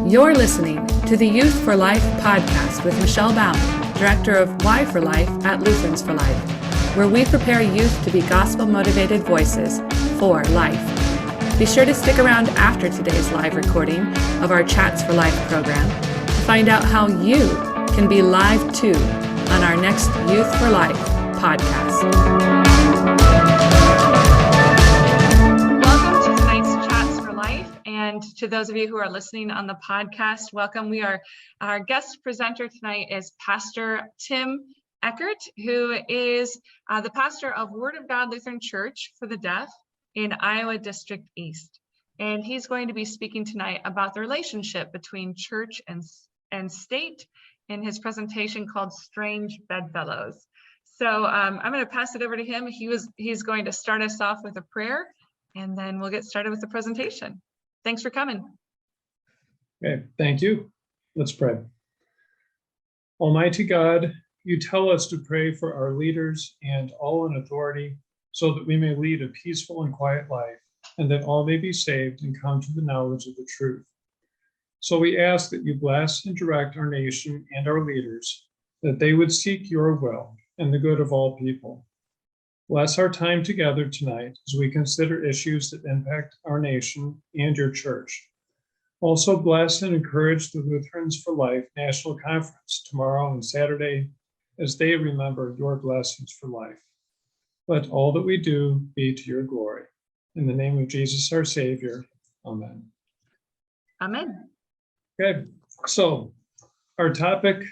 You're listening to the Youth for Life podcast with Michelle Baum, Director of Why for Life at Lutherans for Life, where we prepare youth to be gospel-motivated voices for life. Be sure to stick around after today's live recording of our Chats for Life program to find out how you can be live too on our next Youth for Life podcast. And to those of you who are listening on the podcast, welcome. Our guest presenter tonight is Pastor Tim Eckert, who is the pastor of Word of God Lutheran Church for the Deaf in Iowa District East. And he's going to be speaking tonight about the relationship between church and state in his presentation called Strange Bedfellows. So I'm going to pass it over to him. He's going to start us off with a prayer, and then we'll get started with the presentation. Thanks for coming. Okay, thank you. Let's pray. Almighty God, you tell us to pray for our leaders and all in authority so that we may lead a peaceful and quiet life and that all may be saved and come to the knowledge of the truth. So we ask that you bless and direct our nation and our leaders, that they would seek your will and the good of all people. Bless our time together tonight as we consider issues that impact our nation and your church. Also bless and encourage the Lutherans for Life National Conference tomorrow and Saturday as they remember your blessings for life. Let all that we do be to your glory. In the name of Jesus, our Savior, amen. Amen. Okay, so our topic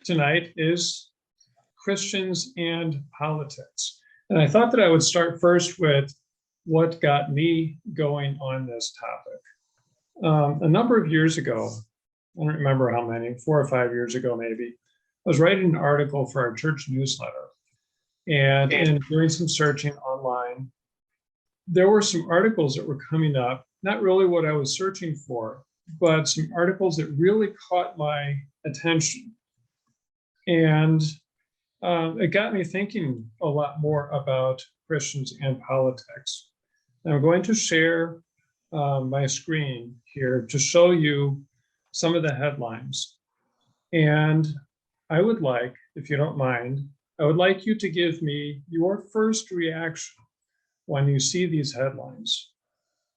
tonight is Christians and politics. And I thought that I would start first with what got me going on this topic. A number of years ago, I don't remember how many, 4 or 5 years ago maybe, I was writing an article for our church newsletter. And in doing some searching online, there were some articles that were coming up, not really what I was searching for, but some articles that really caught my attention. And it got me thinking a lot more about Christians and politics. And I'm going to share my screen here to show you some of the headlines. And I would like, if you don't mind, I would like you to give me your first reaction when you see these headlines.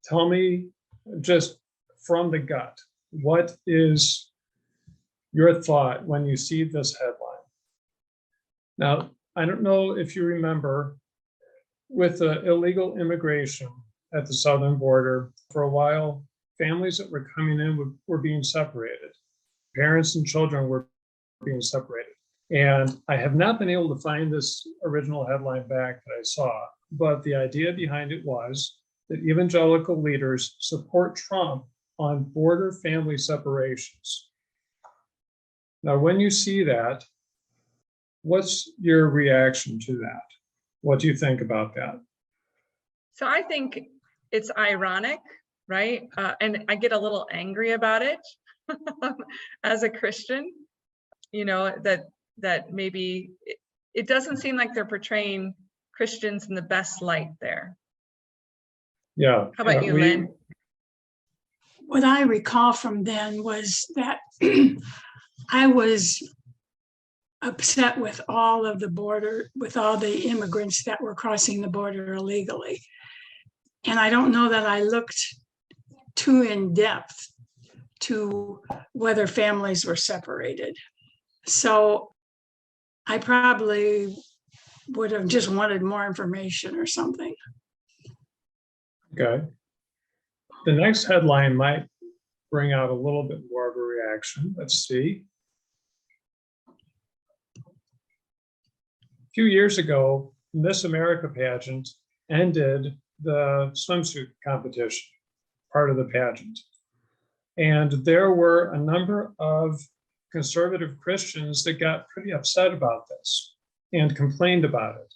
Tell me just from the gut, what is your thought when you see this headline? Now, I don't know if you remember, with the illegal immigration at the southern border, for a while, families that were coming in were being separated. Parents and children were being separated. And I have not been able to find this original headline back that I saw, but the idea behind it was that evangelical leaders support Trump on border family separations. Now, when you see that, what's your reaction to that? What do you think about that? So I think it's ironic, right? And I get a little angry about it as a Christian, that maybe it doesn't seem like they're portraying Christians in the best light there. Yeah. How about you, Lynn? What I recall from then was that I was upset with all the immigrants that were crossing the border illegally. And I don't know that I looked too in depth to whether families were separated. So I probably would have just wanted more information or something. Okay. The next headline might bring out a little bit more of a reaction. Let's see. A few years ago, Miss America pageant ended the swimsuit competition, part of the pageant. And there were a number of conservative Christians that got pretty upset about this and complained about it.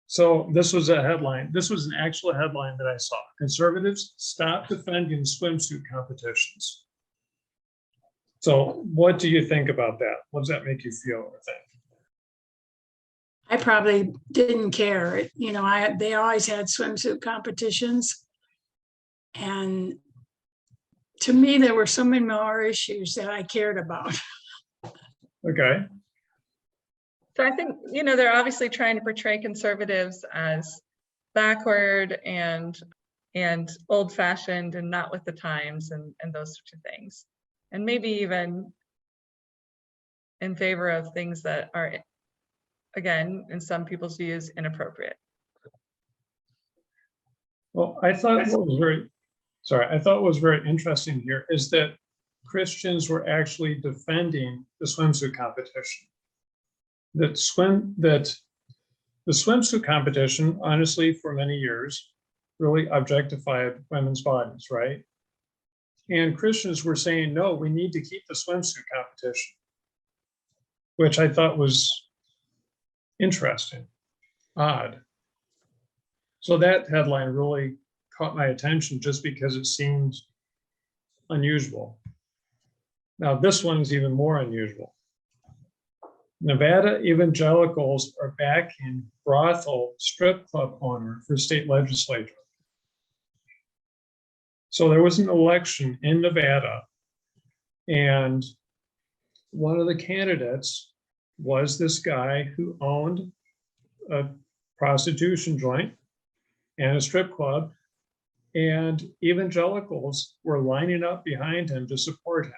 So this was a headline. This was an actual headline that I saw. Conservatives stop defending swimsuit competitions. So what do you think about that? What does that make you feel or think? I probably didn't care. They always had swimsuit competitions. And to me, there were so many more issues that I cared about. Okay. So I think, they're obviously trying to portray conservatives as backward and old-fashioned and not with the times and those sorts of things. And maybe even in favor of things that are, again, in some people's views, inappropriate. Well, I thought what was very interesting here is that Christians were actually defending the swimsuit competition. The swimsuit competition, honestly, for many years, really objectified women's bodies, right? And Christians were saying, no, we need to keep the swimsuit competition, which I thought was interesting, odd. So that headline really caught my attention just because it seemed unusual. Now, this one's even more unusual. Nevada evangelicals are backing brothel strip club owner for state legislature. So there was an election in Nevada, and one of the candidates was this guy who owned a prostitution joint and a strip club, and evangelicals were lining up behind him to support him.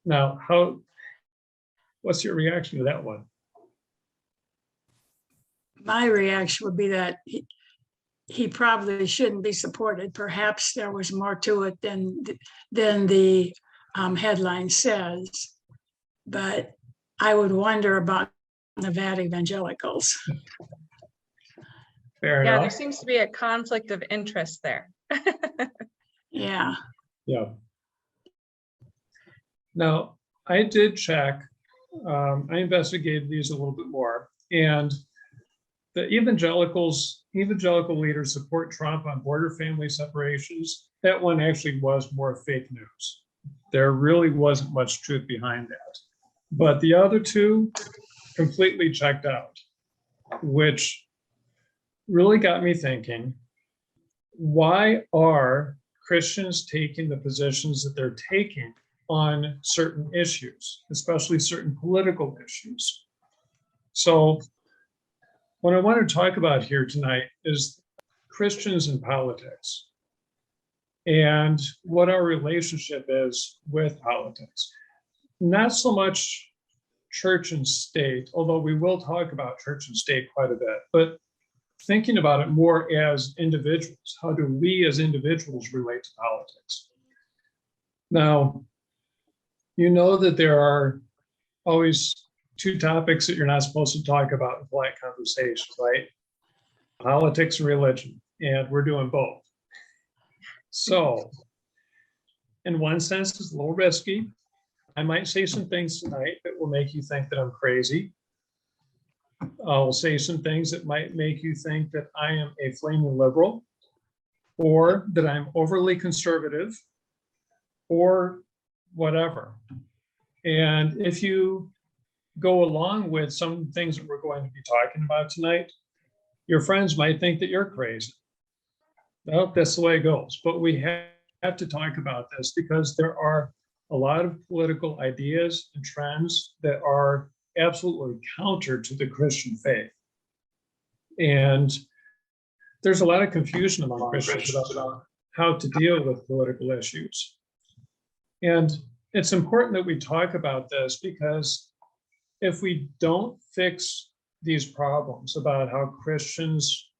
Now, what's your reaction to that one? My reaction would be that he probably shouldn't be supported. Perhaps there was more to it than the headline says. But I would wonder about Nevada evangelicals. Fair Yeah, enough. there seems to be a conflict of interest there. Yeah. Yeah. Now, I did check, I investigated these a little bit more, and the evangelical leaders support Trump on border family separations. That one actually was more fake news. There really wasn't much truth behind that. But the other two completely checked out, which really got me thinking, why are Christians taking the positions that they're taking on certain issues, especially certain political issues? So what I want to talk about here tonight is Christians and politics and what our relationship is with politics. Not so much church and state, although we will talk about church and state quite a bit, but thinking about it more as individuals. How do we as individuals relate to politics? Now, you know that there are always two topics that you're not supposed to talk about in polite conversations, right? Politics and religion, and we're doing both. So, in one sense, it's a little risky. I might say some things tonight that will make you think that I'm crazy. I'll say some things that might make you think that I am a flaming liberal, or that I'm overly conservative, or whatever. And if you go along with some things that we're going to be talking about tonight, your friends might think that you're crazy. Well, that's the way it goes. But we have to talk about this because there are a lot of political ideas and trends that are absolutely counter to the Christian faith. And there's a lot of confusion among Christians about how to deal with political issues. And it's important that we talk about this because if we don't fix these problems about how Christians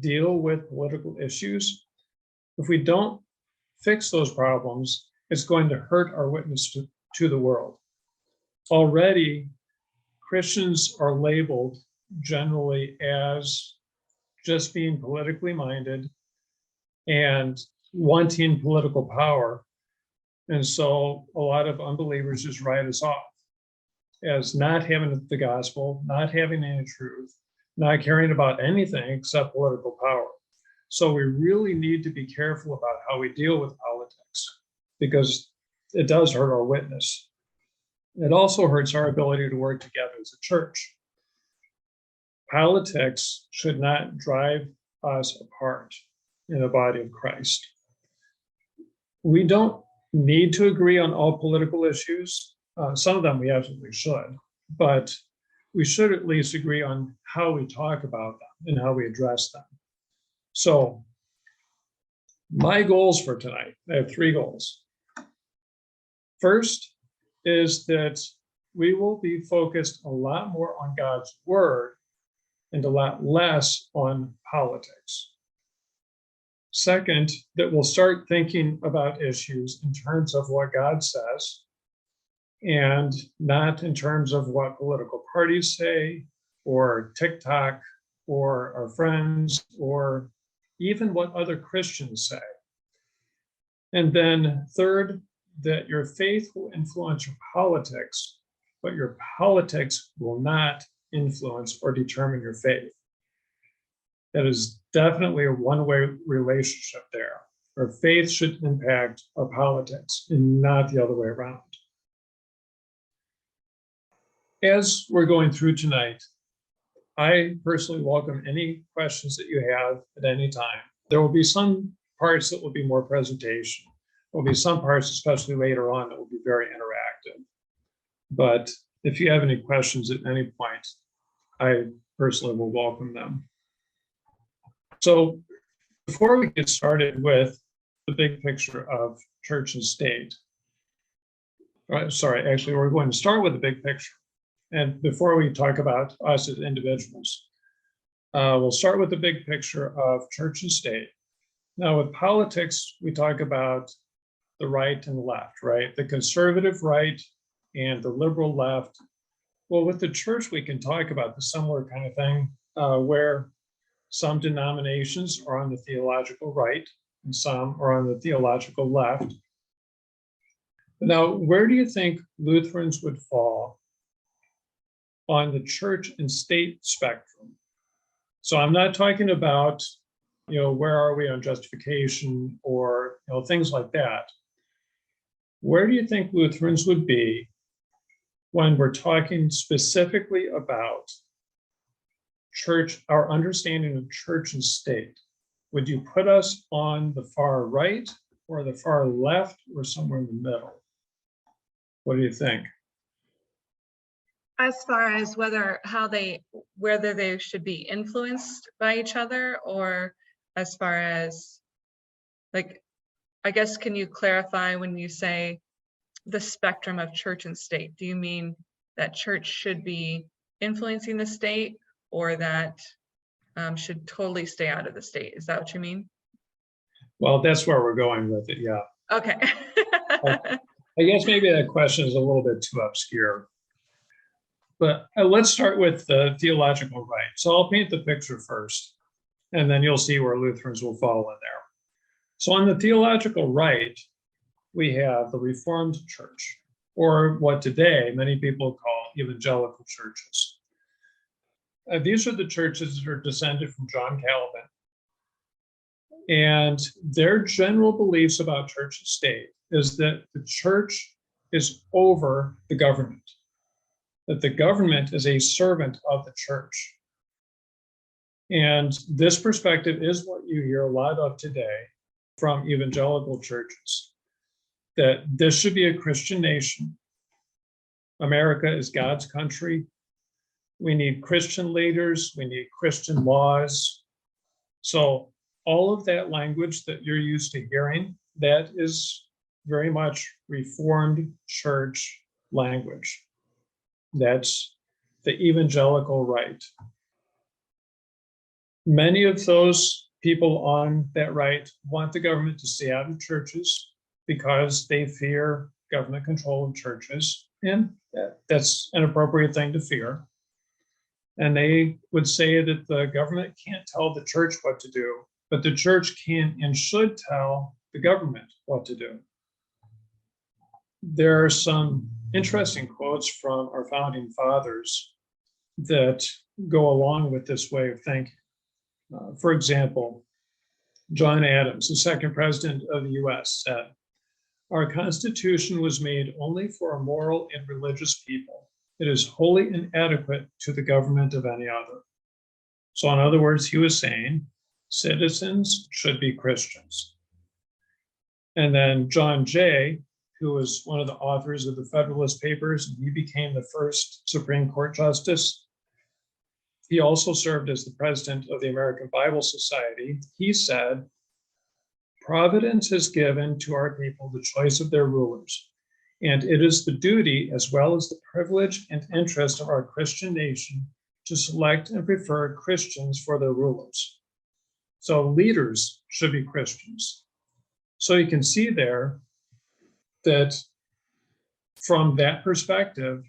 deal with political issues, if we don't fix those problems, it's going to hurt our witness to the world. Already, Christians are labeled generally as just being politically minded and wanting political power. And so a lot of unbelievers just write us off as not having the gospel, not having any truth, not caring about anything except political power. So we really need to be careful about how we deal with politics because it does hurt our witness. It also hurts our ability to work together as a church. Politics should not drive us apart. in the body of Christ. We don't need to agree on all political issues. Some of them we absolutely should, but we should at least agree on how we talk about them and how we address them. So my goals for tonight, I have 3 goals. First is that we will be focused a lot more on God's word and a lot less on politics. Second, that we'll start thinking about issues in terms of what God says and not in terms of what political parties say or TikTok or our friends or even what other Christians say. And then third, that your faith will influence your politics, but your politics will not influence or determine your faith. That is definitely a one-way relationship there. Our faith should impact our politics and not the other way around. As we're going through tonight, I personally welcome any questions that you have at any time. There will be some parts that will be more presentation. There will be some parts, especially later on, that will be very interactive. But if you have any questions at any point, I personally will welcome them. So before we get started with the big picture of church and state, actually, we're going to start with the big picture. And before we talk about us as individuals, we'll start with the big picture of church and state. Now, with politics, we talk about the right and the left, right? The conservative right and the liberal left. Well, with the church, we can talk about the similar kind of thing, where some denominations are on the theological right and some are on the theological left. Now, where do you think Lutherans would fall on the church and state spectrum? So I'm not talking about, where are we on justification or, things like that. Where do you think Lutherans would be when we're talking specifically about church, our understanding of church and state? Would you put us on the far right or the far left or somewhere in the middle? What do you think? As far as whether they should be influenced by each other, or as far as, like, I guess, can you clarify when you say the spectrum of church and state? Do you mean that church should be influencing the state, or that should totally stay out of the state? Is that what you mean? Well, that's where we're going with it, yeah. Okay. I guess maybe that question is a little bit too obscure. But let's start with the theological right. So I'll paint the picture first, and then you'll see where Lutherans will fall in there. So on the theological right, we have the Reformed Church, or what today many people call evangelical churches. These are the churches that are descended from John Calvin. And their general beliefs about church and state is that the church is over the government, that the government is a servant of the church. And this perspective is what you hear a lot of today from evangelical churches, that this should be a Christian nation. America is God's country. We need Christian leaders. We need Christian laws. So all of that language that you're used to hearing, that is very much Reformed church language. That's the evangelical right. Many of those people on that right want the government to stay out of churches because they fear government control of churches, and that's an appropriate thing to fear. And they would say that the government can't tell the church what to do, but the church can and should tell the government what to do. There are some interesting quotes from our founding fathers that go along with this way of thinking. For example, John Adams, the second president of the US, said, "Our Constitution was made only for a moral and religious people. It is wholly inadequate to the government of any other." So in other words, he was saying citizens should be Christians. And then John Jay, who was one of the authors of the Federalist Papers, and he became the first Supreme Court Justice. He also served as the president of the American Bible Society. He said, "Providence has given to our people the choice of their rulers, and it is the duty as well as the privilege and interest of our Christian nation to select and prefer Christians for their rulers." So leaders should be Christians. So you can see there that from that perspective,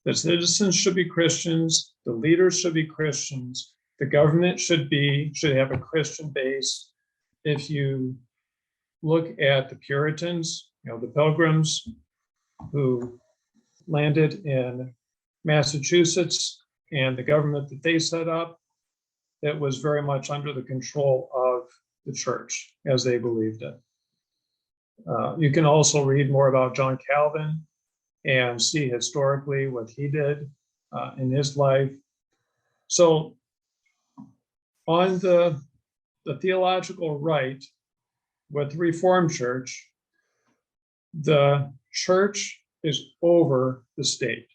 the citizens should be Christians, the leaders should be Christians, the government should have a Christian base. If you look at the Puritans, the Pilgrims who landed in Massachusetts and the government that they set up, it was very much under the control of the church as they believed it. You can also read more about John Calvin and see historically what he did in his life. So on the theological right with the Reformed Church, the church is over the state.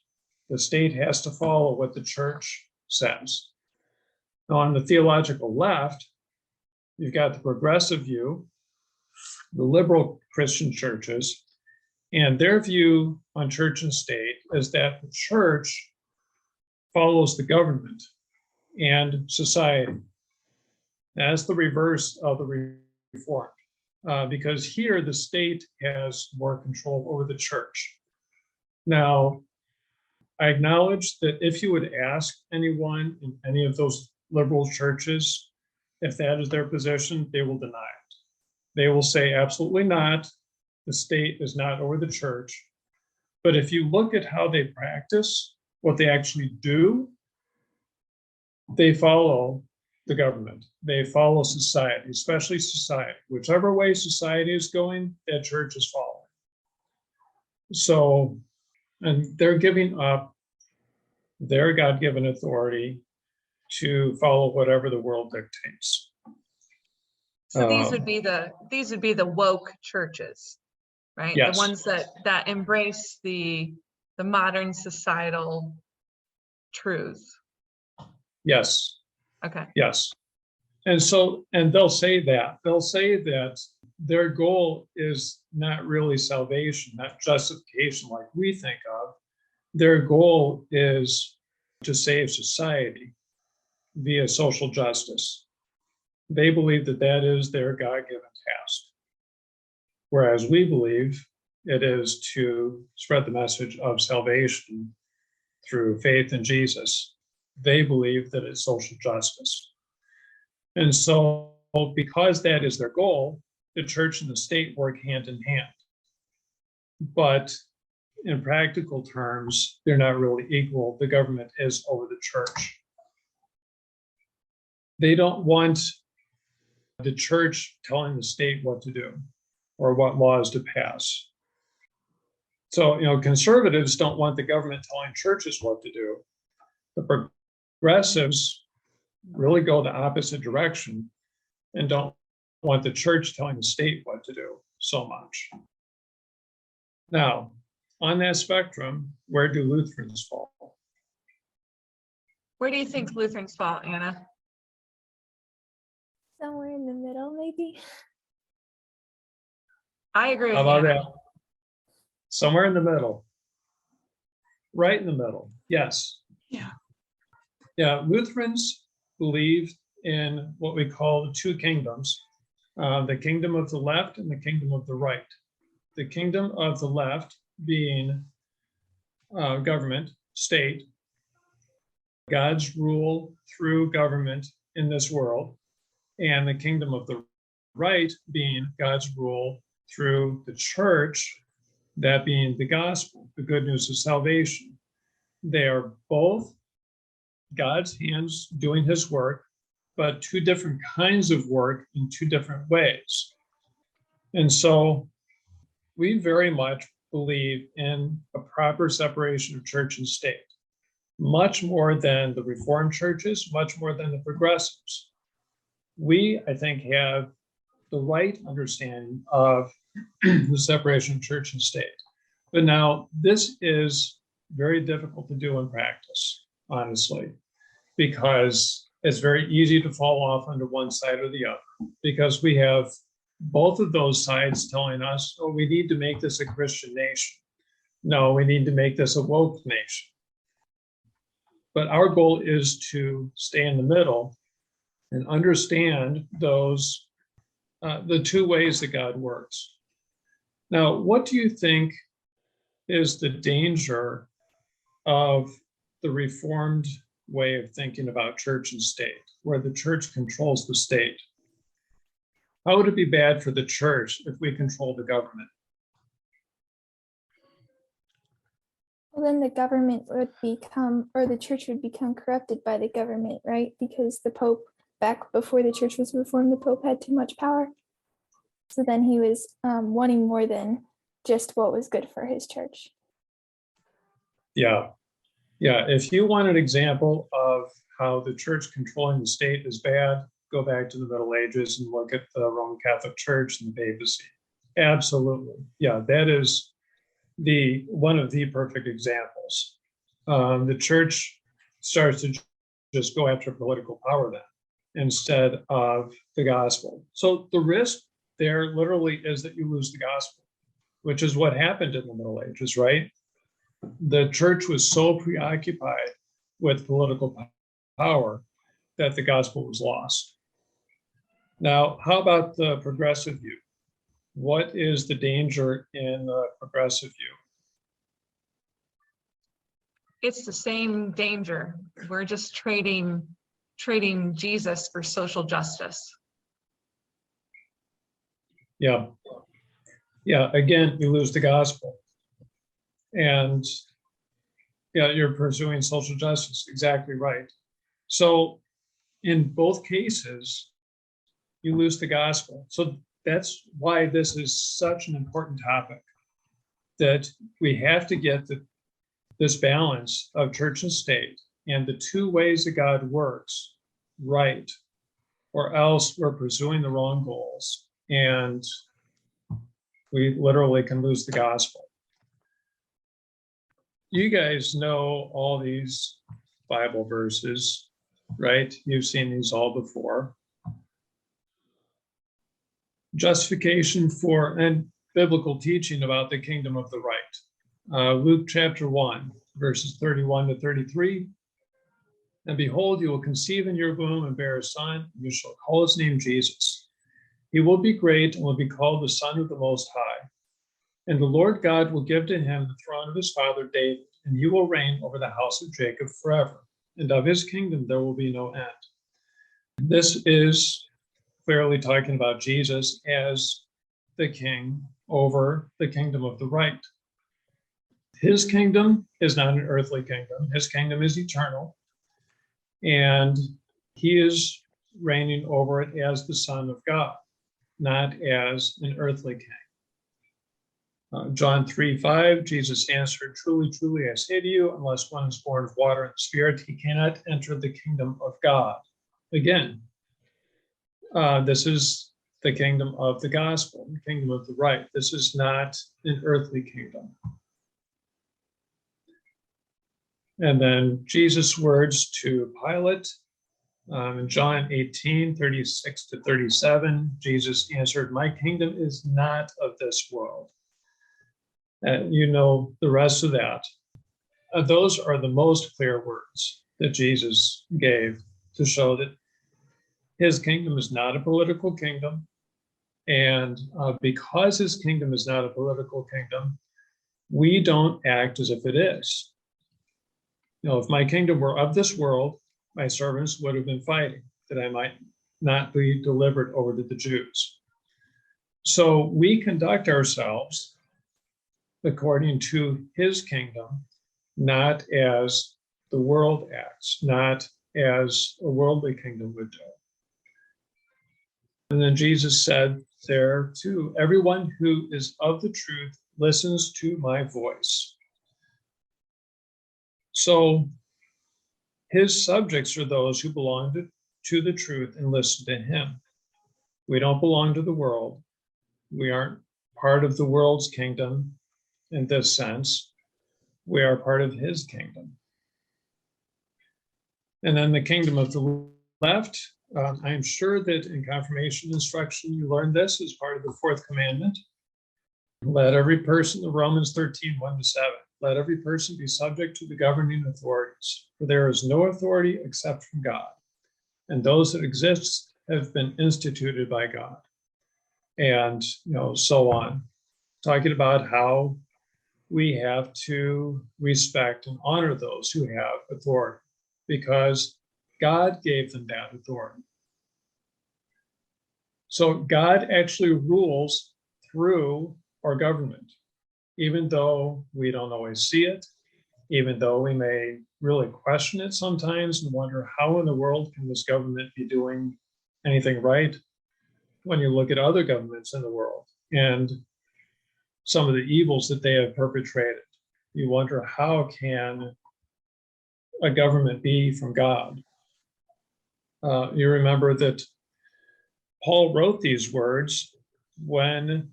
The state has to follow what the church says. Now, on the theological left, you've got the progressive view, the liberal Christian churches, and their view on church and state is that the church follows the government and society. That's the reverse of the Reformed, because here the state has more control over the church. Now, I acknowledge that if you would ask anyone in any of those liberal churches if that is their position, they will deny it. They will say absolutely not. The state is not over the church. But if you look at how they practice, what they actually do, they follow the government. They follow society, especially society. Whichever way society is going, that church is following. So, and they're giving up their God-given authority to follow whatever the world dictates. So these would be the woke churches, right? Yes. The ones that embrace the modern societal truths. Yes. Okay. Yes. And they'll say that their goal is not really salvation, not justification like we think of. Their goal is to save society via social justice. They believe that that is their God-given task. Whereas we believe it is to spread the message of salvation through faith in Jesus. They believe that it's social justice. And so because that is their goal, the church and the state work hand in hand. But in practical terms, they're not really equal. The government is over the church. They don't want the church telling the state what to do or what laws to pass. So, conservatives don't want the government telling churches what to do. The progressives really go the opposite direction and don't want the church telling the state what to do so much. Now, on that spectrum, where do Lutherans fall? Where do you think Lutherans fall, Anna? Somewhere in the middle, maybe. I agree with How about Anna. that? Somewhere in the middle. Right in the middle. Yes. Yeah. Yeah, Lutherans believe in what we call the two kingdoms, the kingdom of the left and the kingdom of the right. The kingdom of the left being government, state, God's rule through government in this world, and the kingdom of the right being God's rule through the church, that being the gospel, the good news of salvation. They are both God's hands doing his work, but two different kinds of work in two different ways. And so we very much believe in a proper separation of church and state, much more than the Reformed churches, much more than the progressives. we, I think, have the right understanding of the separation of church and state. But now this is very difficult to do in practice, honestly, because it's very easy to fall off onto one side or the other, because we have both of those sides telling us, oh, we need to make this a Christian nation. No, we need to make this a woke nation. But our goal is to stay in the middle and understand those, the two ways that God works. Now, what do you think is the danger of the Reformed way of thinking about church and state, where the church controls the state? How would it be bad for the church if we control the government? Well, then the government would become, or the church would become corrupted by the government, right? Because the Pope, back before the church was reformed, the Pope had too much power. So then he was wanting more than just what was good for his church. Yeah. If you want an example of how the church controlling the state is bad, go back to the Middle Ages and look at the Roman Catholic Church and the papacy. Absolutely. Yeah, that is one of the perfect examples. The church starts to just go after political power then instead of the gospel. So the risk there literally is that you lose the gospel, which is what happened in the Middle Ages, right? The church was so preoccupied with political power that the gospel was lost. Now, how about the progressive view? What is the danger in the progressive view? It's the same danger. We're just trading Jesus for social justice. Yeah. Again, you lose the gospel. And yeah, you're pursuing social justice. Exactly right. So in both cases, you lose the gospel. So that's why this is such an important topic, that we have to get this balance of church and state and the two ways that God works right, or else we're pursuing the wrong goals and we literally can lose the gospel. You guys know all these Bible verses, right? You've seen these all before. Justification for and biblical teaching about the kingdom of the right. Luke chapter 1, verses 31 to 33. And behold, you will conceive in your womb and bear a son, and you shall call his name Jesus. He will be great and will be called the Son of the Most High. And the Lord God will give to him the throne of his father David, and he will reign over the house of Jacob forever. And of his kingdom there will be no end. This is clearly talking about Jesus as the king over the kingdom of the right. His kingdom is not an earthly kingdom. His kingdom is eternal. And he is reigning over it as the Son of God, not as an earthly king. John 3:5, Jesus answered, truly, truly, I say to you, unless one is born of water and spirit, he cannot enter the kingdom of God. Again, this is the kingdom of the gospel, the kingdom of the right. This is not an earthly kingdom. And then Jesus' words to Pilate, in John 18:36 to 37, Jesus answered, my kingdom is not of this world. You know the rest of that. Those are the most clear words that Jesus gave to show that his kingdom is not a political kingdom. And because his kingdom is not a political kingdom, we don't act as if it is. You know, if my kingdom were of this world, my servants would have been fighting that I might not be delivered over to the Jews. So we conduct ourselves according to his kingdom, not as the world acts, not as a worldly kingdom would do. And then Jesus said there too, everyone who is of the truth listens to my voice. So his subjects are those who belong to the truth and listen to him. We don't belong to the world. We aren't part of the world's kingdom in this sense. We are part of his kingdom. And then the kingdom of the left, I am sure that in confirmation instruction, you learned this as part of the fourth commandment. Let every person, the Romans 13, 1-7, let every person be subject to the governing authorities, for there is no authority except from God, and those that exist have been instituted by God. And so on, talking about how we have to respect and honor those who have authority, because God gave them that authority. So God actually rules through our government, even though we don't always see it, even though we may really question it sometimes and wonder how in the world can this government be doing anything right, when you look at other governments in the world and some of the evils that they have perpetrated. You wonder, how can a government be from God? You remember that Paul wrote these words when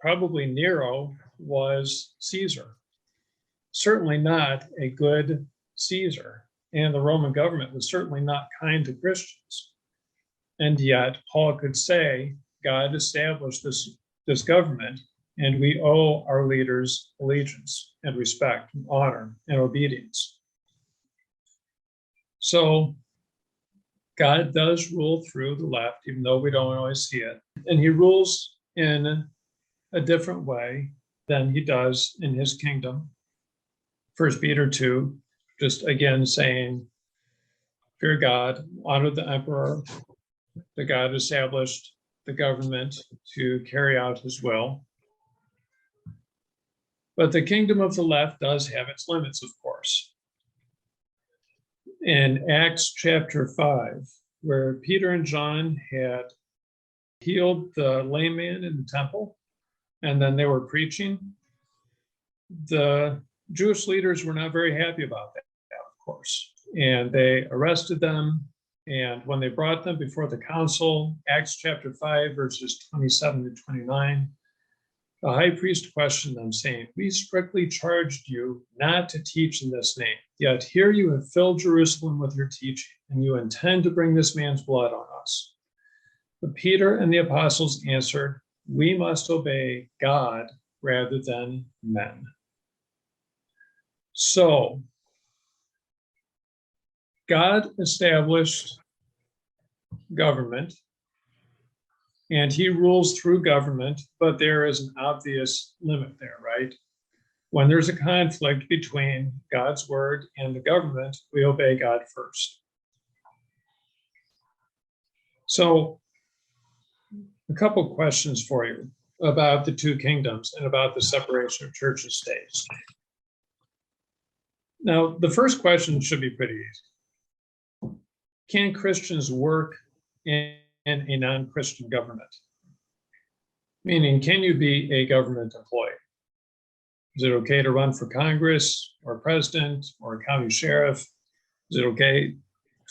probably Nero was Caesar. Certainly not a good Caesar, and the Roman government was certainly not kind to Christians. And yet Paul could say, God established this government, and we owe our leaders allegiance and respect and honor and obedience. So God does rule through the left, even though we don't always see it. And he rules in a different way than he does in his kingdom. 1 Peter 2, just again saying, fear God, honor the emperor, that God established the government to carry out his will. But the kingdom of the left does have its limits, of course. In Acts chapter 5, where Peter and John had healed the lame man in the temple, and then they were preaching, the Jewish leaders were not very happy about that, of course. And they arrested them. And when they brought them before the council, Acts chapter 5, verses 27-29, the high priest questioned them, saying, we strictly charged you not to teach in this name. Yet here you have filled Jerusalem with your teaching, and you intend to bring this man's blood on us. But Peter and the apostles answered, we must obey God rather than men. So, God established government, and he rules through government, but there is an obvious limit there, right? When there's a conflict between God's word and the government, we obey God first. So, a couple questions for you about the two kingdoms and about the separation of church and state. Now, the first question should be pretty easy. Can Christians work in a non-Christian government? Meaning, can you be a government employee? Is it okay to run for Congress or president or a county sheriff? Is it okay,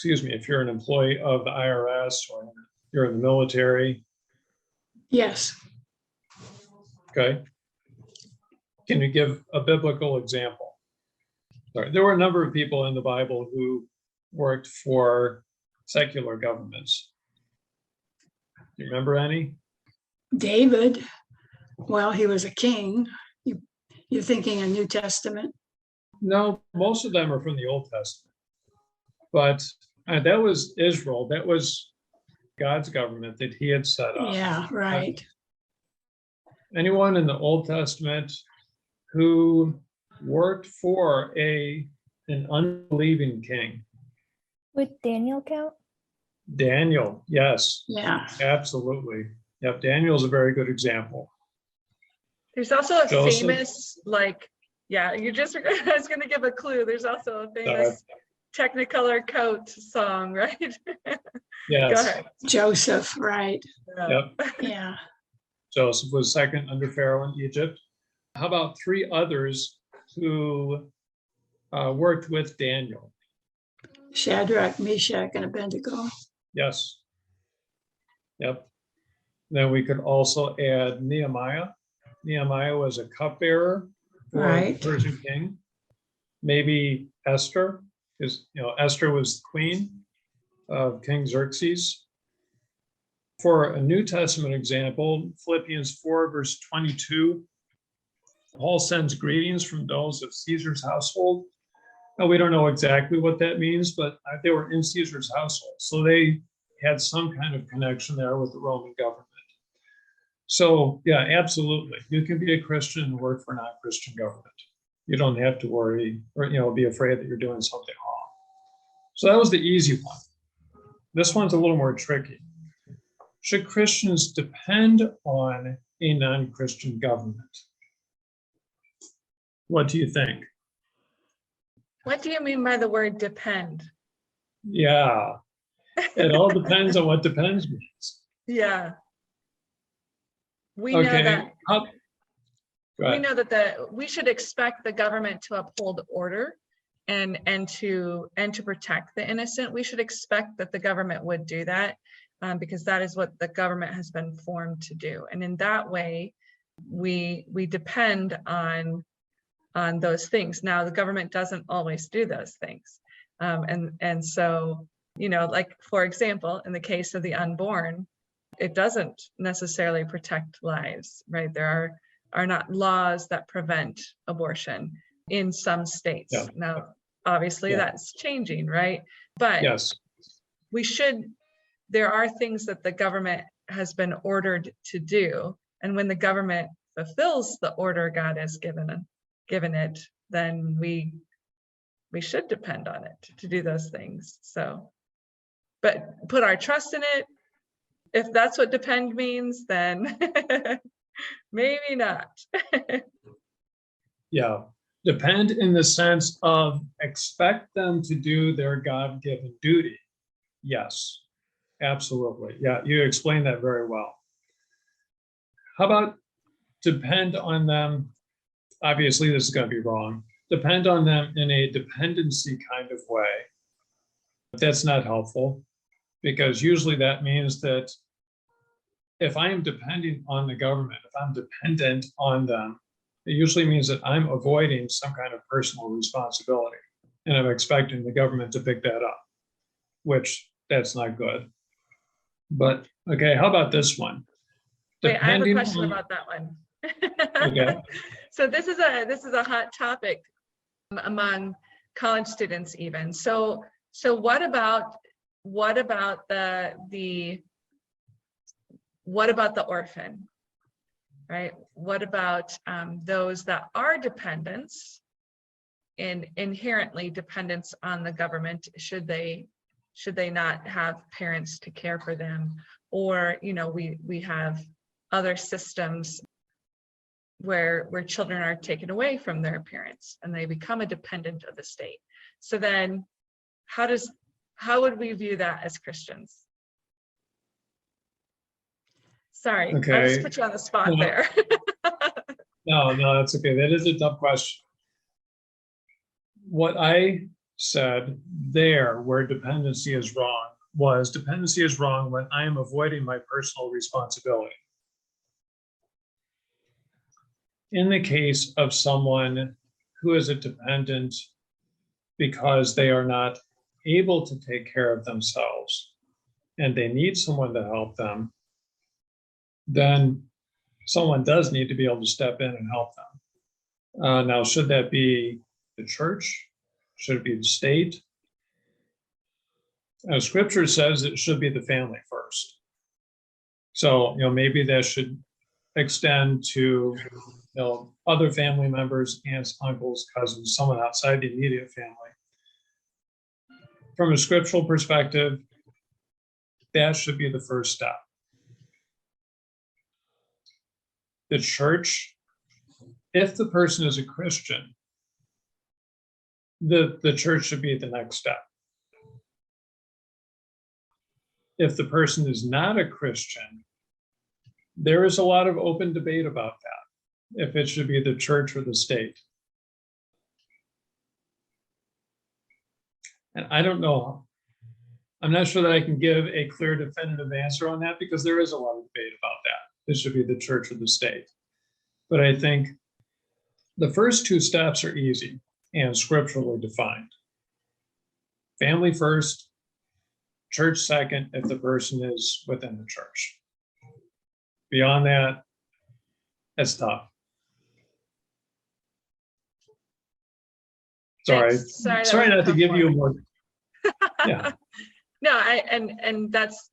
if you're an employee of the IRS or you're in the military? Yes. Okay. Can you give a biblical example? Sorry, there were a number of people in the Bible who worked for secular governments. Do you remember any? David, well, he was a king. You're thinking a New Testament? No, most of them are from the Old Testament. But that was Israel. That was God's government that he had set up. Yeah, right. Anyone in the Old Testament who worked for an unbelieving king? Would Daniel count? Daniel, yes. Yeah. Absolutely. Yep, Daniel's a very good example. There's also a Joseph? famous, I was going to give a clue. There's also a famous Technicolor Coat song, right? Yes. Go ahead. Joseph, right. Yep. Yeah. Joseph was second under Pharaoh in Egypt. How about three others who worked with Daniel? Shadrach, Meshach, and Abednego. Yes. Yep. Then we could also add Nehemiah. Nehemiah was a cupbearer for the Right. Persian king. Maybe Esther, because Esther was the queen of King Xerxes. For a New Testament example, Philippians 4, verse 22, Paul sends greetings from those of Caesar's household. Now, we don't know exactly what that means, but they were in Caesar's household, so they had some kind of connection there with the Roman government. So, yeah, absolutely. You can be a Christian and work for non-Christian government. You don't have to worry or be afraid that you're doing something wrong. So that was the easy one. This one's a little more tricky. Should Christians depend on a non-Christian government? What do you think? What do you mean by the word depend? Yeah, it all depends on what depends means. Yeah. We Okay. know that we should expect the government to uphold order and to protect the innocent. We should expect that the government would do that because that is what the government has been formed to do. And in that way, we depend on those things. Now, the government doesn't always do those things. And so, like, for example, in the case of the unborn, it doesn't necessarily protect lives, right? There are not laws that prevent abortion in some states. Yeah. Now, obviously that's changing, right? But yes, there are things that the government has been ordered to do. And when the government fulfills the order God has given it, then we should depend on it to do those things. So, but put our trust in it. If that's what depend means, then maybe not. yeah. Depend in the sense of expect them to do their God-given duty. Yes, absolutely. Yeah, you explained that very well. How about depend on them? Obviously, this is going to be wrong. Depend on them in a dependency kind of way. That's not helpful because usually that means that if I am depending on the government, if I'm dependent on them, it usually means that I'm avoiding some kind of personal responsibility and I'm expecting the government to pick that up, which that's not good. But okay, how about this one? Wait, I have a question about that one. Okay. So this is a hot topic among college students even. So what about the orphan, right? What about those that are dependents and inherently dependents on the government? Should they not have parents to care for them? Or, we have other systems where children are taken away from their parents and they become a dependent of the state. So then how would we view that as Christians? Sorry, Okay. I just put you on the spot there. No, that's okay. That is a tough question. What I said there, where dependency is wrong, was dependency is wrong when I am avoiding my personal responsibility. In the case of someone who is a dependent because they are not able to take care of themselves and they need someone to help them, then someone does need to be able to step in and help them. Now, should that be the church? Should it be the state? Scripture says it should be the family first. So, maybe that should extend to other family members, aunts, uncles, cousins, someone outside the immediate family. From a scriptural perspective, that should be the first step. The church, if the person is a Christian, the church should be the next step. If the person is not a Christian, there is a lot of open debate about that, if it should be the church or the state. And I don't know I'm not sure that I can give a clear definitive answer on that because there is a lot of debate about that. It should be the church or the state. But I think the first two steps are easy and scripturally defined. Family first, church second if the person is within the church. Beyond that, it's tough. Sorry. Thanks. Sorry, that Sorry was a not to tough give you one. more. Yeah. No, and that's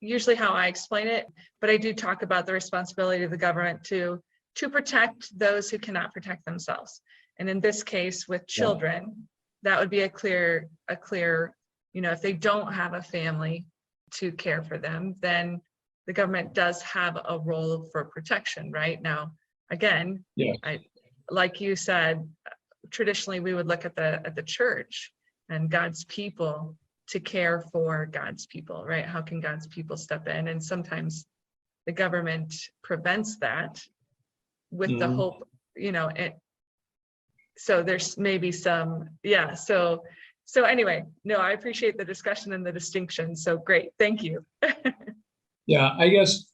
usually how I explain it, but I do talk about the responsibility of the government to protect those who cannot protect themselves. And in this case with children, that would be a clear, if they don't have a family to care for them, then the government does have a role for protection. Right now, again, like you said, traditionally we would look at the church and God's people to care for God's people, right? How can God's people step in? And sometimes the government prevents that with the hope, so there's maybe some, so anyway, no, I appreciate the discussion and the distinction. So great, thank you. Yeah, I guess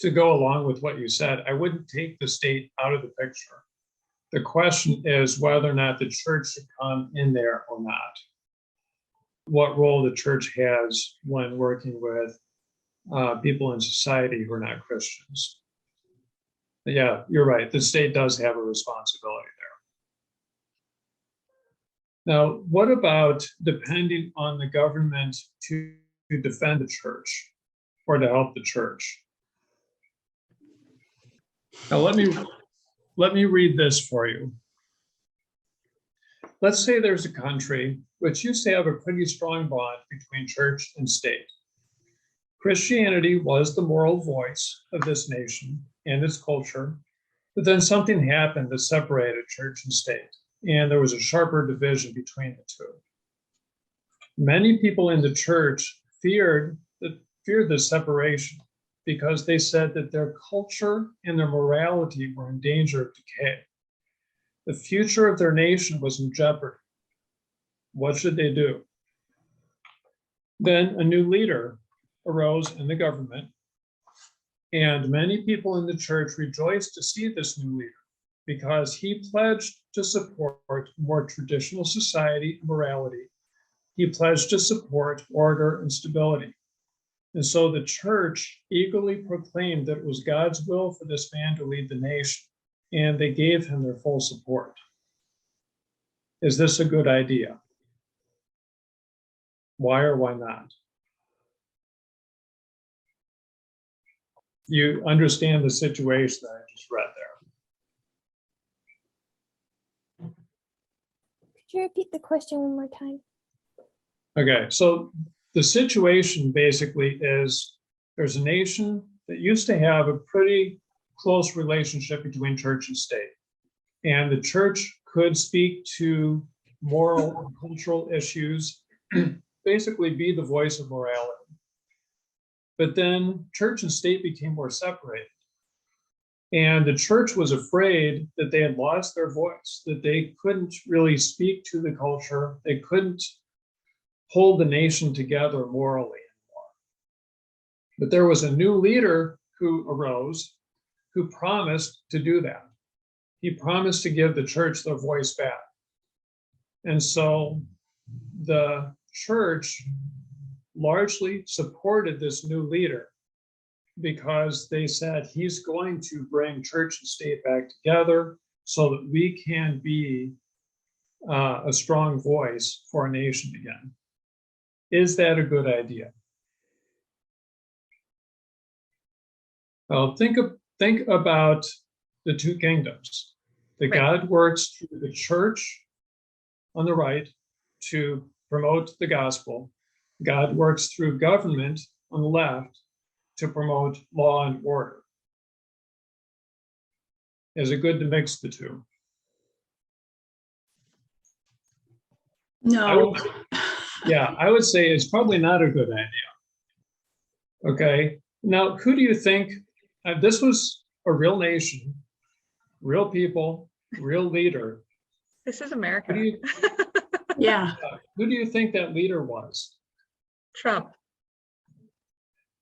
to go along with what you said, I wouldn't take the state out of the picture. The question is whether or not the church should come in there or not. What role the church has when working with people in society who are not Christians. But yeah, you're right. The state does have a responsibility there. Now, what about depending on the government to defend the church or to help the church? Now, let me read this for you. Let's say there's a country which used to have a pretty strong bond between church and state. Christianity was the moral voice of this nation and its culture, but then something happened that separated church and state, and there was a sharper division between the two. Many people in the church feared this separation because they said that their culture and their morality were in danger of decay. The future of their nation was in jeopardy. What should they do? Then a new leader arose in the government, and many people in the church rejoiced to see this new leader because he pledged to support more traditional society and morality. He pledged to support order and stability. And so the church eagerly proclaimed that it was God's will for this man to lead the nation, and they gave him their full support. Is this a good idea? Why or why not? You understand the situation that I just read there. Could you repeat the question one more time? Okay, so the situation basically is there's a nation that used to have a pretty close relationship between church and state. And the church could speak to moral and cultural issues, basically be the voice of morality. But then church and state became more separated. And the church was afraid that they had lost their voice, that they couldn't really speak to the culture, they couldn't hold the nation together morally anymore. But there was a new leader who arose who promised to do that. He promised to give the church their voice back. And so the church largely supported this new leader because they said he's going to bring church and state back together so that we can be a strong voice for our nation again. Is that a good idea? Well, think about the two kingdoms. That God works through the church on the right to promote the gospel. God works through government on the left to promote law and order. Is it good to mix the two? No. I would say it's probably not a good idea. Okay, now who do you think, this was a real nation, real people, real leader. This is America. Yeah. Who do you think that leader was? Trump.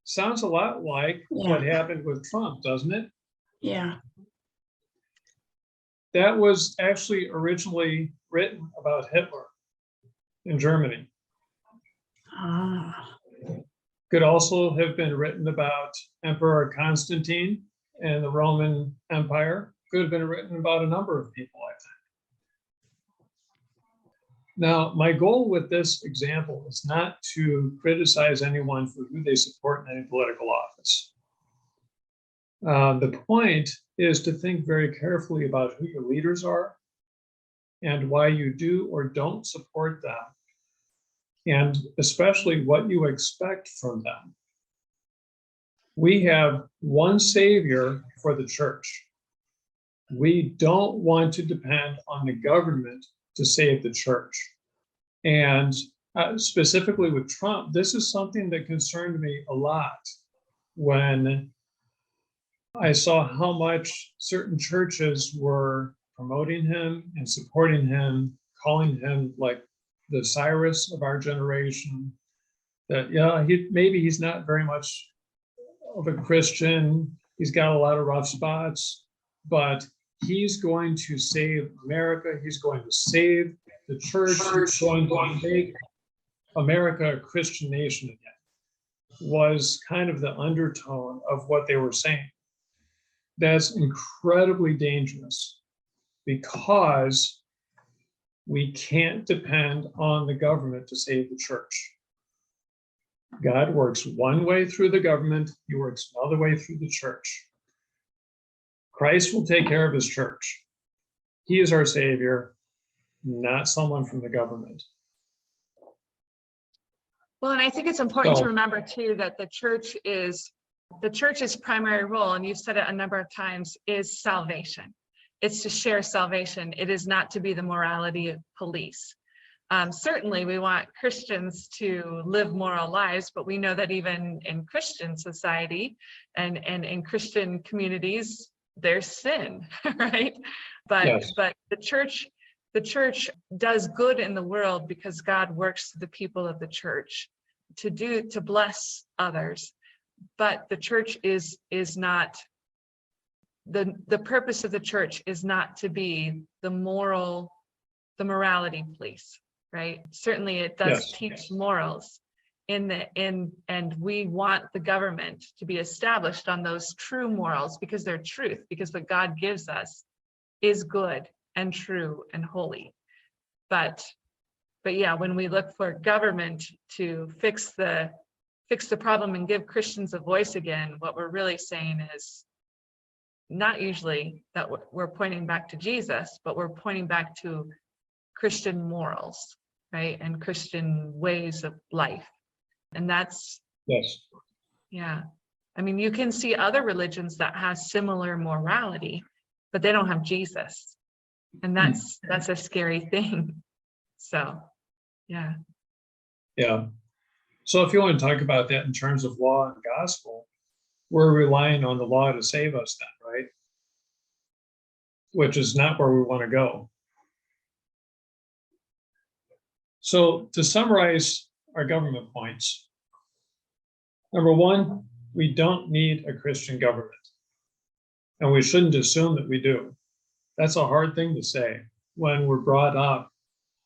Sounds a lot like what happened with Trump, doesn't it? Yeah. That was actually originally written about Hitler in Germany. Ah. Could also have been written about Emperor Constantine and the Roman Empire. Could have been written about a number of people, I think. Now, my goal with this example is not to criticize anyone for who they support in any political office. The point is to think very carefully about who your leaders are and why you do or don't support them, and especially what you expect from them. We have one Savior for the church. We don't want to depend on the government to save the church. And specifically with Trump, this is something that concerned me a lot when I saw how much certain churches were promoting him and supporting him, calling him like the Cyrus of our generation. That, yeah, maybe he's not very much of a Christian. He's got a lot of rough spots, but he's going to save America. He's going to save the church. He's going to make America a Christian nation again, was kind of the undertone of what they were saying. That's incredibly dangerous because we can't depend on the government to save the church. God works one way through the government, he works another way through the church. Christ will take care of his church. He is our Savior, not someone from the government. Well, and I think it's important to remember too that the church's primary role, and you've said it a number of times, is salvation. It's to share salvation. It is not to be the morality police. Certainly, we want Christians to live moral lives, but we know that even in Christian society and in Christian communities, there's sin, right? But yes. But the church does good in the world because God works through the people of the church to bless others. But the church is not the purpose of the church is not to be the morality police, right? Certainly it does teach morals and we want the government to be established on those true morals because they're truth, because what God gives us is good and true and holy. But yeah, when we look for government to fix the problem and give Christians a voice again, what we're really saying is not usually that we're pointing back to Jesus, but we're pointing back to Christian morals, right? And Christian ways of life. And that's, yeah. I mean, you can see other religions that have similar morality, but they don't have Jesus. And that's a scary thing. So, yeah. Yeah. So if you want to talk about that in terms of law and gospel, we're relying on the law to save us then, right? Which is not where we want to go. So to summarize our government points, number one, we don't need a Christian government. And we shouldn't assume that we do. That's a hard thing to say when we're brought up.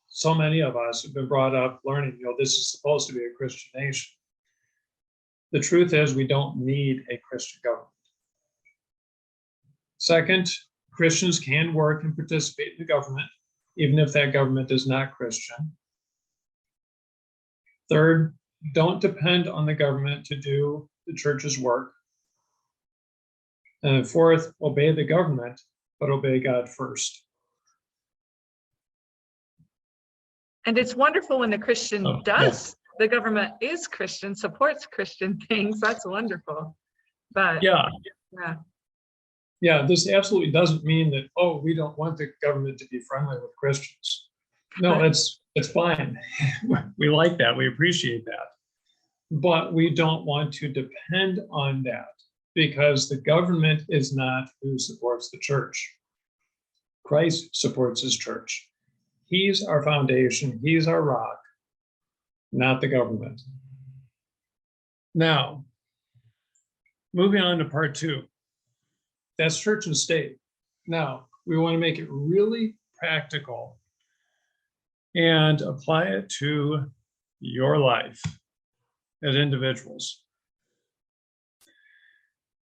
So many of us have been brought up learning, this is supposed to be a Christian nation. The truth is we don't need a Christian government. Second, Christians can work and participate in the government, even if that government is not Christian. Third, don't depend on the government to do the church's work. And then fourth, obey the government, but obey God first. And it's wonderful when the Christian the government is Christian, supports Christian things. That's wonderful. But yeah, this absolutely doesn't mean that, we don't want the government to be friendly with Christians. No, it's fine. We like that. We appreciate that. But we don't want to depend on that because the government is not who supports the church. Christ supports his church. He's our foundation. He's our rock, not the government. Now, moving on to part 2. That's church and state. Now, we want to make it really practical and apply it to your life as individuals.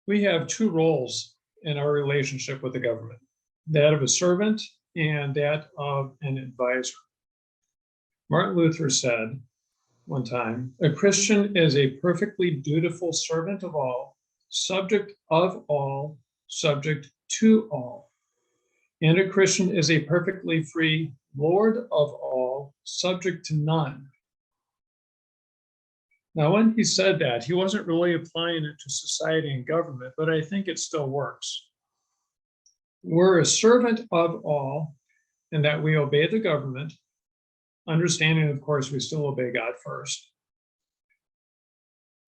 We have 2 roles in our relationship with the government, that of a servant and that of an advisor. Martin Luther said one time, "A Christian is a perfectly dutiful servant of all, subject of all, subject to all. And a Christian is a perfectly free Lord of all, subject to none." Now, when he said that, he wasn't really applying it to society and government, but I think it still works. We're a servant of all in that we obey the government, understanding, of course, we still obey God first.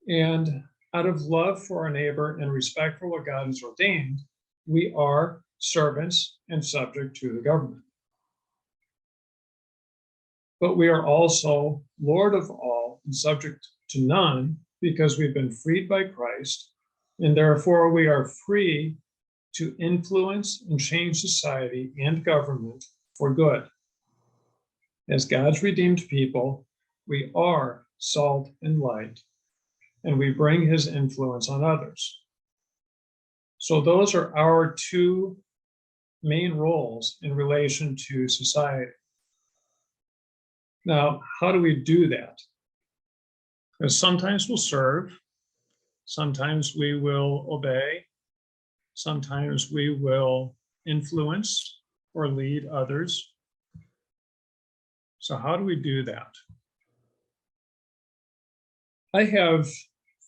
And out of love for our neighbor and respect for what God has ordained, we are servants and subject to the government. But we are also Lord of all and subject to none because we've been freed by Christ, and therefore we are free to influence and change society and government for good. As God's redeemed people, we are salt and light, and we bring his influence on others. So those are our 2 main roles in relation to society. Now, how do we do that? Because sometimes we'll serve, sometimes we will obey, sometimes we will influence or lead others. So how do we do that? I have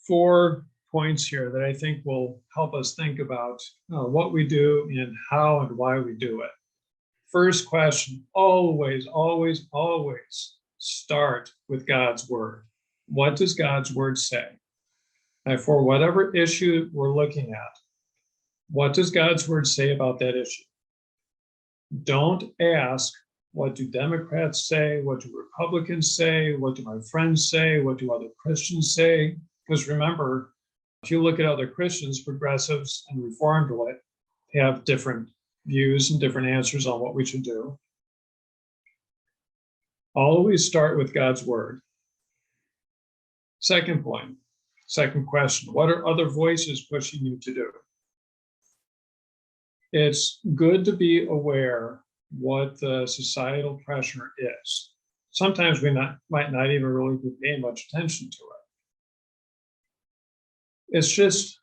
4 points here that I think will help us think about what we do and how and why we do it. First question, always, always, always start with God's word. What does God's word say? And for whatever issue we're looking at, what does God's word say about that issue? Don't ask, what do Democrats say? What do Republicans say? What do my friends say? What do other Christians say? Because remember, if you look at other Christians, progressives and reformed have different views and different answers on what we should do. Always start with God's word. Second point, second question, what are other voices pushing you to do? It's good to be aware what the societal pressure is. Sometimes we might not even really be paying much attention to it. It's just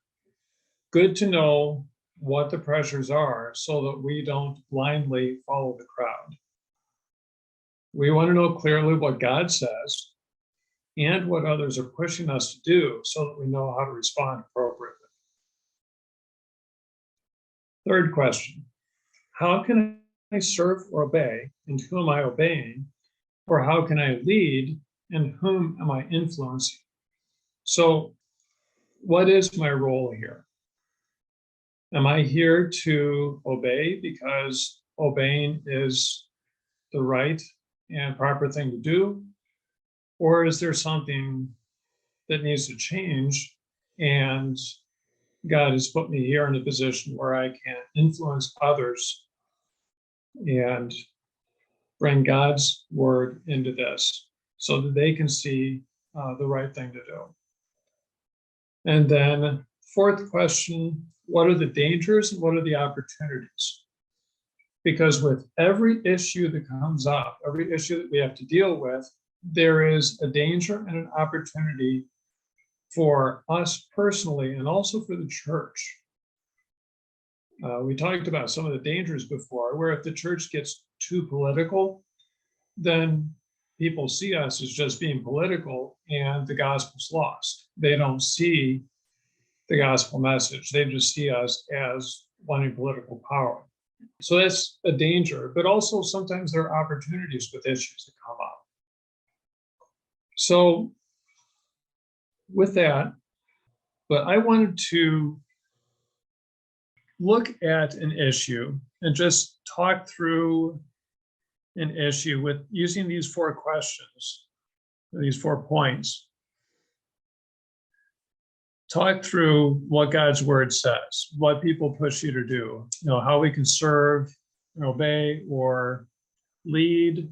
good to know what the pressures are so that we don't blindly follow the crowd. We want to know clearly what God says and what others are pushing us to do so that we know how to respond appropriately. Third question, how can I serve or obey, and who am I obeying? Or how can I lead, and whom am I influencing? So what is my role here? Am I here to obey because obeying is the right and proper thing to do? Or is there something that needs to change and God has put me here in a position where I can influence others and bring God's word into this so that they can see the right thing to do? And then fourth question, what are the dangers and what are the opportunities? Because with every issue that comes up, every issue that we have to deal with, there is a danger and an opportunity for us personally and also for the church. We talked about some of the dangers before, where if the church gets too political, then people see us as just being political and the gospel's lost. They don't see the gospel message. They just see us as wanting political power. So that's a danger, but also sometimes there are opportunities with issues that come up. So with that, but I wanted to look at an issue and just talk through an issue with using these 4 questions, these 4 points. talk through what God's word says, what people push you to do, how we can serve, obey, or lead,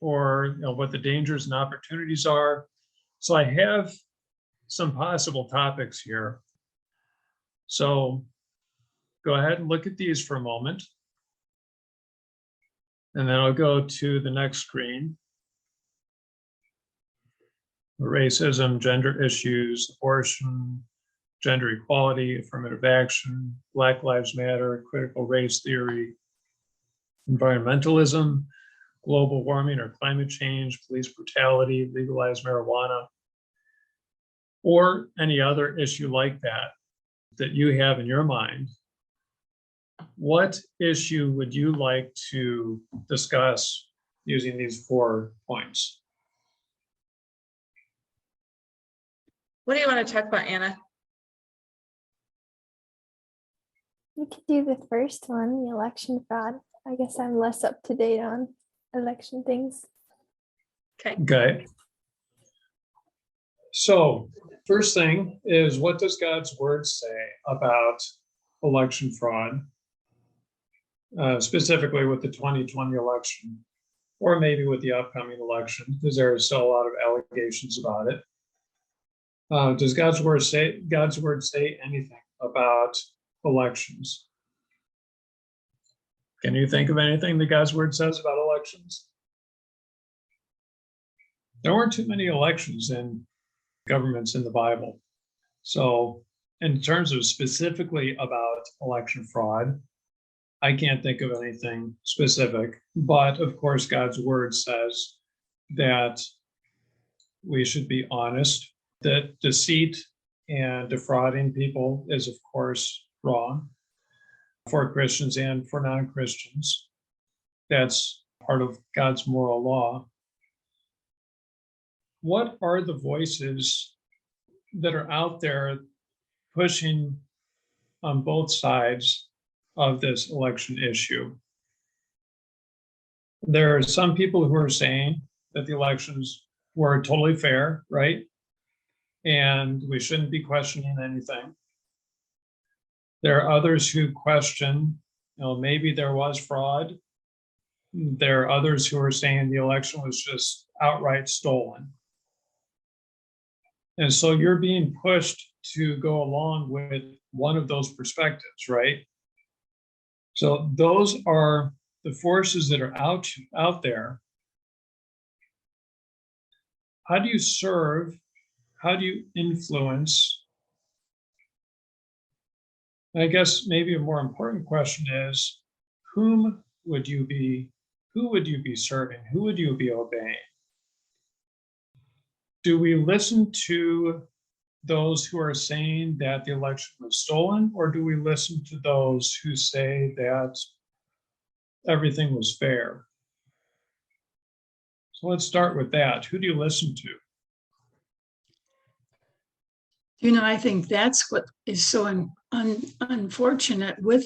or what the dangers and opportunities are. So I have some possible topics here. So go ahead and look at these for a moment. And then I'll go to the next screen. Racism, gender issues, abortion, gender equality, affirmative action, Black Lives Matter, critical race theory, environmentalism, global warming or climate change, police brutality, legalized marijuana, or any other issue like that you have in your mind. What issue would you like to discuss using these 4 points? What do you want to talk about, Anna? We could do the first one, the election fraud. I guess I'm less up to date on election things. Okay. So first thing is, what does God's word say about election fraud, specifically with the 2020 election, or maybe with the upcoming election, because there are still a lot of allegations about it. Does God's word say anything about elections? Can you think of anything that God's word says about elections? There weren't too many elections in governments in the Bible. So in terms of specifically about election fraud, I can't think of anything specific, but of course, God's word says that we should be honest, that deceit and defrauding people is, of course, wrong for Christians and for non-Christians. That's part of God's moral law. What are the voices that are out there pushing on both sides of this election issue? There are some people who are saying that the elections were totally fair, right? And we shouldn't be questioning anything. There are others who question, maybe there was fraud. There are others who are saying the election was just outright stolen. And so you're being pushed to go along with one of those perspectives, right? So those are the forces that are out there. How do you serve? How do you influence? I guess maybe a more important question is, who would you be serving? Who would you be obeying? Do we listen to those who are saying that the election was stolen, or do we listen to those who say that everything was fair? So let's start with that. Who do you listen to? I think that's what is so unfortunate with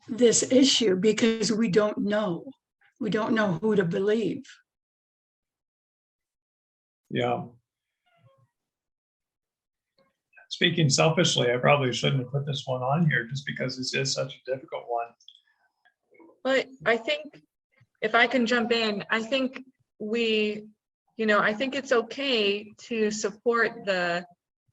this issue, because we don't know who to believe. Yeah. Speaking selfishly, I probably shouldn't have put this one on here just because this is such a difficult one. But I think if I can jump in, I think I think it's okay to support the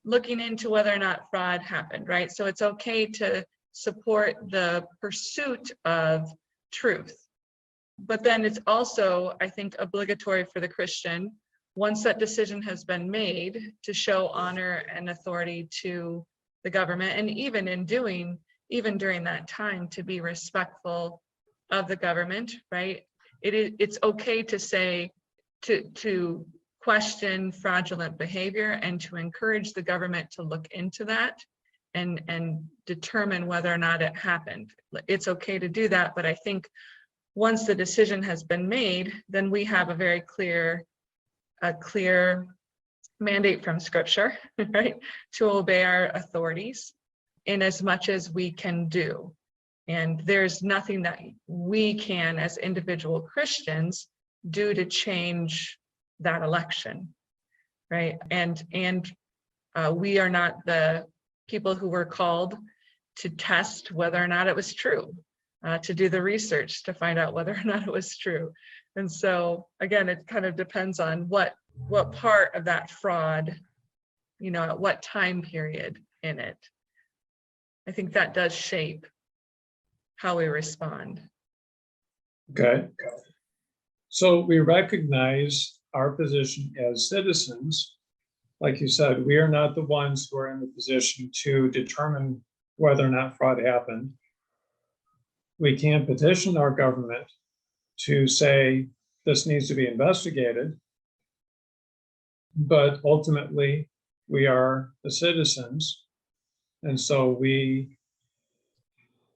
looking into whether or not fraud happened, right? So it's okay to support the pursuit of truth. But then it's also, I think, obligatory for the Christian, once that decision has been made, to show honor and authority to the government, and even during that time, to be respectful of the government, right? It's okay to say, to question fraudulent behavior and to encourage the government to look into that and determine whether or not it happened. It's okay to do that, but I think once the decision has been made, then we have a very clear mandate from Scripture, right, to obey our authorities in as much as we can do. And there's nothing that we can, as individual Christians, do to change that election, right? And We are not the people who were called to test whether or not it was true, to do the research to find out whether or not it was true. And so again, it kind of depends on what part of that fraud, at what time period in it. I think that does shape how we respond. Okay. So we recognize our position as citizens. Like you said, we are not the ones who are in the position to determine whether or not fraud happened. We can petition our government to say this needs to be investigated, but ultimately we are the citizens, and so we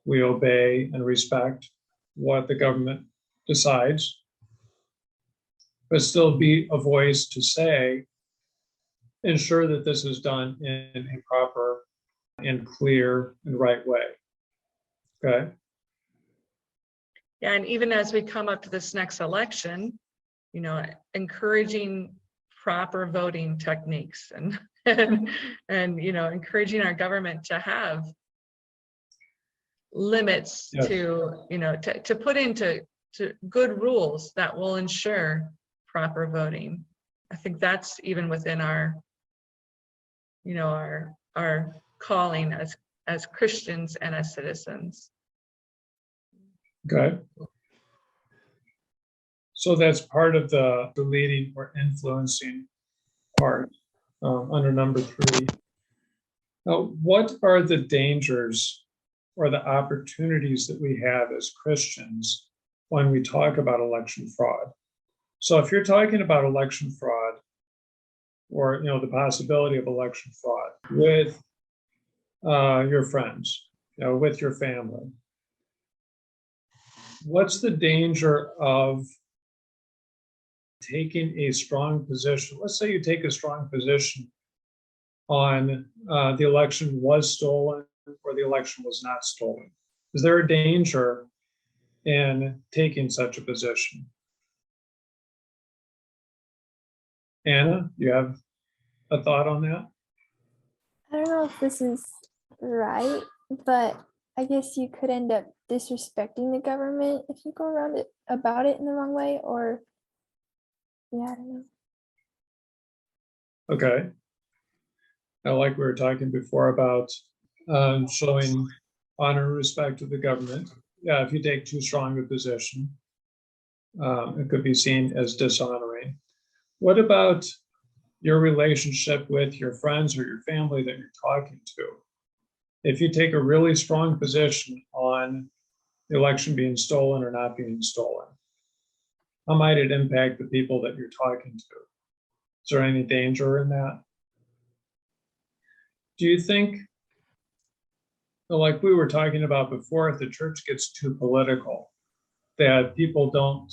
obey and respect what the government decides, but still be a voice to say, ensure that this is done in a proper and clear and right way. Okay. Yeah, and even as we come up to this next election, encouraging proper voting techniques and encouraging our government to have limits, Yes. to put into good rules that will ensure proper voting. I think that's even within our calling as Christians and as citizens. Okay. So that's part of the leading or influencing part under number 3. Now, what are the dangers or the opportunities that we have as Christians when we talk about election fraud? So if you're talking about election fraud or the possibility of election fraud with your friends, with your family, what's the danger of taking a strong position? Let's say you take a strong position on the election was stolen or the election was not stolen. Is there a danger in taking such a position? Anna, you have a thought on that? I don't know if this is right, but I guess you could end up disrespecting the government if you go around about it in the wrong way, or yeah, I don't know. Okay. Now, like we were talking before about showing honor and respect to the government. Yeah, if you take too strong a position, it could be seen as dishonoring. What about your relationship with your friends or your family that you're talking to? If you take a really strong position on the election being stolen or not being stolen, how might it impact the people that you're talking to? Is there any danger in that? Do you think, like we were talking about before, if the church gets too political, that people don't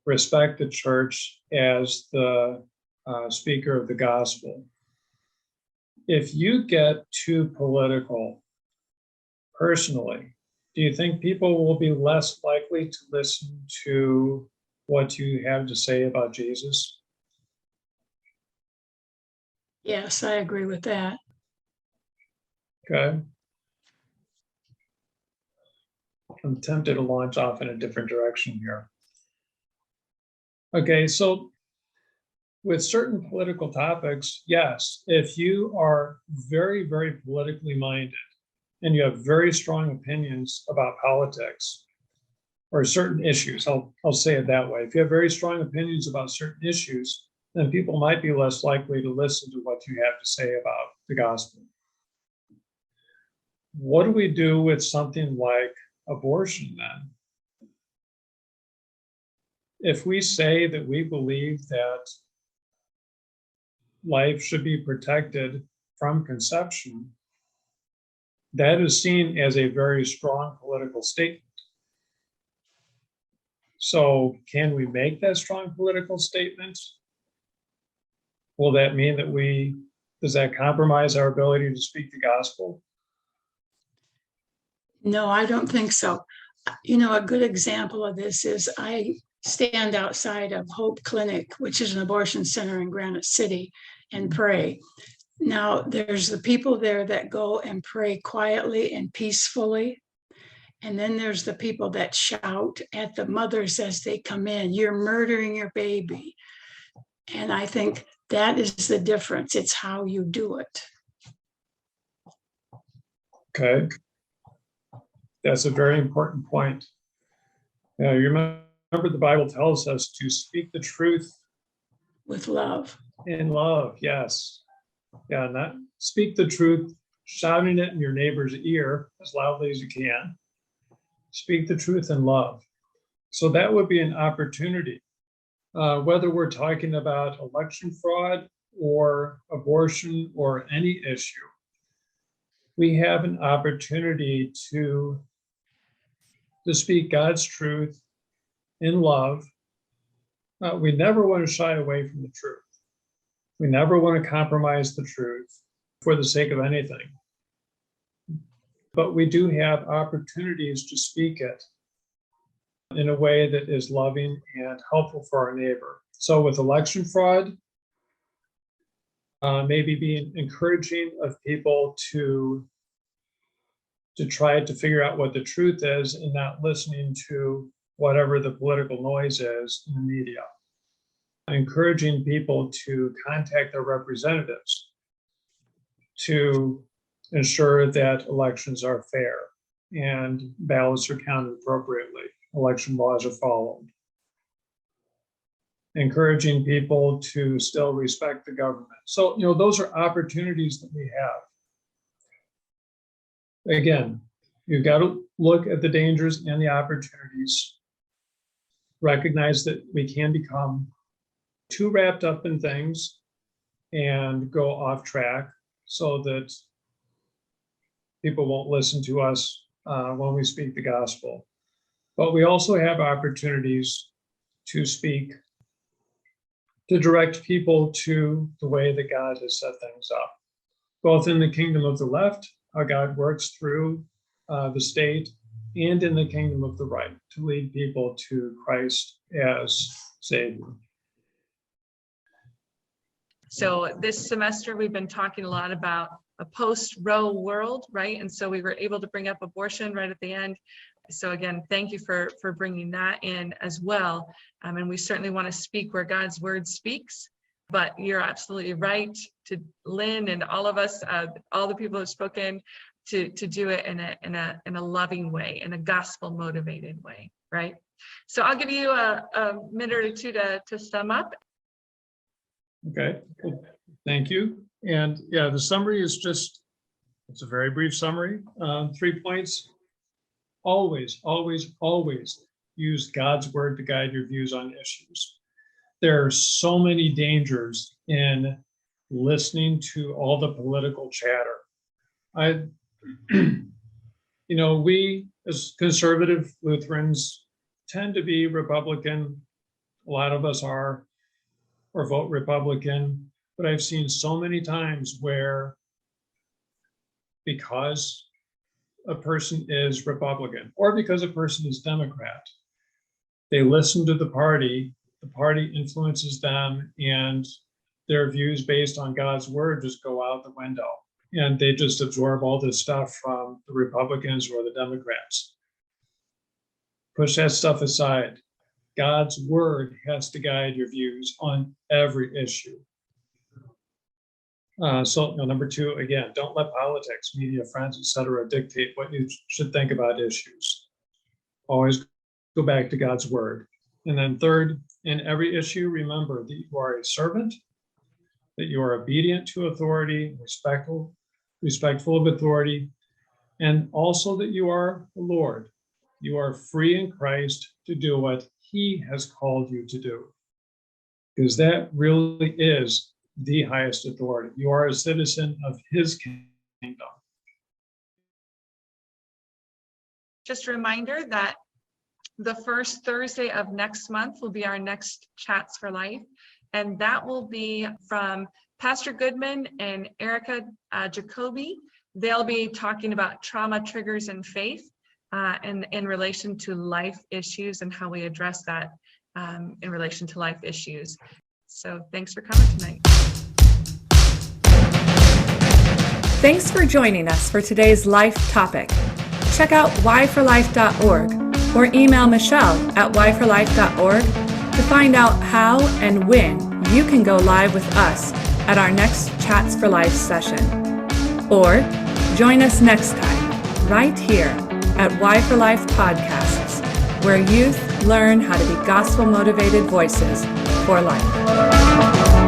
respect the church as the speaker of the gospel? If you get too political personally, do you think people will be less likely to listen to what you have to say about Jesus? Yes, I agree with that. Okay. I'm tempted to launch off in a different direction here. Okay, so with certain political topics, yes, if you are very, very politically minded and you have very strong opinions about politics or certain issues, I'll say it that way. If you have very strong opinions about certain issues, then people might be less likely to listen to what you have to say about the gospel. What do we do with something like abortion then? If we say that we believe that life should be protected from conception, that is seen as a very strong political statement. So can we make that strong political statement? Will that mean that does that compromise our ability to speak the gospel? No, I don't think so. A good example of this is I stand outside of Hope Clinic, which is an abortion center in Granite City, and pray. Now, there's the people there that go and pray quietly and peacefully. And then there's the people that shout at the mothers as they come in, "You're murdering your baby." And I think that is the difference. It's how you do it. Okay. That's a very important point. You remember the Bible tells us to speak the truth With love. in love. Yes. Yeah, not speak the truth, shouting it in your neighbor's ear as loudly as you can. Speak the truth in love. So that would be an opportunity. Whether we're talking about election fraud or abortion or any issue, we have an opportunity to speak God's truth in love. We never want to shy away from the truth. We never want to compromise the truth for the sake of anything. But we do have opportunities to speak it in a way that is loving and helpful for our neighbor. So with election fraud, maybe being encouraging of people to try to figure out what the truth is and not listening to whatever the political noise is in the media. Encouraging people to contact their representatives to ensure that elections are fair and ballots are counted appropriately, election laws are followed. Encouraging people to still respect the government. So, those are opportunities that we have. Again, you've got to look at the dangers and the opportunities, recognize that we can become too wrapped up in things and go off track so that people won't listen to us when we speak the gospel. But we also have opportunities to speak, to direct people to the way that God has set things up, both in the kingdom of the left, how God works through the state, and in the kingdom of the right, to lead people to Christ as Savior. So this semester, we've been talking a lot about a post-Roe world, right? And so we were able to bring up abortion right at the end. So again, thank you for bringing that in as well. And we certainly want to speak where God's word speaks. But you're absolutely right, to Lynn and all of us, all the people who've spoken, to do it in a loving way, in a gospel motivated way, right? So I'll give you a minute or two to sum up. Okay, thank you. And yeah, the summary is it's a very brief summary. 3 points. Always, always, always use God's word to guide your views on issues. There are so many dangers in listening to all the political chatter. We as conservative Lutherans tend to be Republican. A lot of us are, or vote Republican. But I've seen so many times where, because a person is Republican or because a person is Democrat, they listen to the party influences them, and their views based on God's word just go out the window. And they just absorb all this stuff from the Republicans or the Democrats. Push that stuff aside. God's word has to guide your views on every issue. So number 2, again, don't let politics, media, friends, etc. dictate what you should think about issues. Always go back to God's word. And then 3rd, in every issue, remember that you are a servant, that you are obedient to authority, respectful of authority, and also that you are the Lord. You are free in Christ to do what He has called you to do, because that really is the highest authority. You are a citizen of His kingdom. Just a reminder that the first Thursday of next month will be our next Chats for Life. And that will be from Pastor Goodman and Erica Jacoby. They'll be talking about trauma triggers and faith and in relation to life issues and how we address that in relation to life issues. So thanks for coming tonight. Thanks for joining us for today's life topic. Check out whyforlife.org or email Michelle at whyforlife.org to find out how and when you can go live with us at our next Chats for Life session. Or join us next time, right here at Why for Life Podcasts, where youth learn how to be gospel-motivated voices for life.